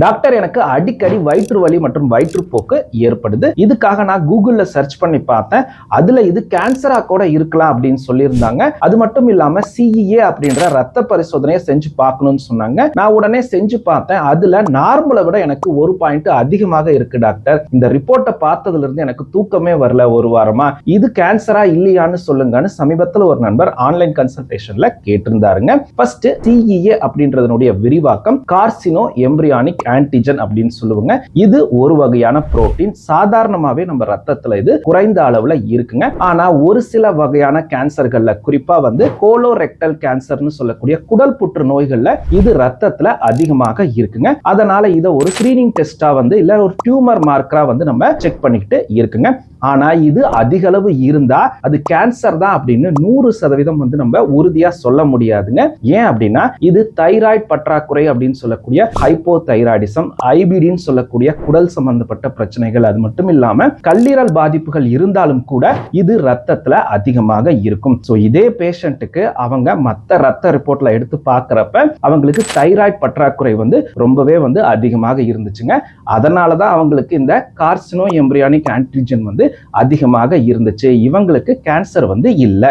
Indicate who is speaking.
Speaker 1: Doctor, எனக்கு அடிக்கடி வயிற்று வலி மற்றும் வயிற்றுப்போக்கு ஏற்படுது. இதுக்காக நான் கூகுள்ல சர்ச் பண்ணி பார்த்தேன். அதுல இது கேன்சரா கூட இருக்கலாம் அப்படின்னு சொல்லியிருந்தாங்க. அது மட்டும் இல்லாம CEA அப்படின்ற ரத்த பரிசோதனையை செஞ்சு பார்க்கணும்னு சொன்னாங்க. நான் உடனே செஞ்சு பார்த்தேன். அதுல நார்மலை விட எனக்கு 1 பாயிண்ட் அதிகமாக இருக்கு டாக்டர். இந்த ரிப்போர்ட்டை பார்த்ததுல இருந்து எனக்கு தூக்கமே வரல ஒரு வாரமா. இது கேன்சரா இல்லையான்னு சொல்லுங்கன்னு சமீபத்தில் ஒரு நண்பர் ஆன்லைன் கன்சல்டேஷன்ல கேட்டிருந்தாருங்க. ஃபர்ஸ்ட் CEA அப்படின்றதனுடைய விரிவாக்கம் கார்சினோ எம்பிரியானிக் ஆன்டிஜன் அப்படின்னு சொல்லுவாங்க. இது ஒரு வகையான புரோட்டீன். சாதாரணமாவே நம்ம ரத்தத்துல இது குறைந்த அளவுல இருக்குங்க. ஆனா ஒரு சில வகையான கேன்சர்கள்ல, குறிப்பா கோலோரெக்டல் கேன்சர்னு சொல்லக்கூடிய குடல் புற்று நோய்கள்ல இது ரத்தத்துல அதிகமாக இருக்குங்க. அதனால இதை ஒரு ஸ்கிரீனிங் டெஸ்டா இல்ல ஒரு டியூமர் மார்க்கரா நம்ம செக் பண்ணிக்கிட்டு இருக்குங்க. ஆனா இது அதிக அளவு இருந்தா அது கேன்சர் தான் அப்படின்னு 100% நம்ம உறுதியா சொல்ல முடியாதுங்க. ஏன் அப்படின்னா இது தைராய்டு பற்றாக்குறை அப்படின்னு சொல்லக்கூடிய ஹைப்போதைராய்டிசம், IBDன்னு சொல்லக்கூடிய குடல் சம்பந்தப்பட்ட பிரச்சனைகள், அது மட்டும் இல்லாம கல்லீரல் பாதிப்புகள் இருந்தாலும் கூட இது ரத்தத்துல அதிகமாக இருக்கும். சோ இதே பேஷண்ட்டுக்கு அவங்க மத்த ரத்த ரிப்போர்ட்ல எடுத்து பார்க்கறப்ப அவங்களுக்கு தைராய்டு பற்றாக்குறை ரொம்பவே அதிகமாக இருந்துச்சுங்க. அதனாலதான் அவங்களுக்கு இந்த கார்சினோ எம்பிரியானிக் ஆன்டிஜன் அதிகமாக இருந்துச்சு. இவங்களுக்கு கேன்சர் இல்ல.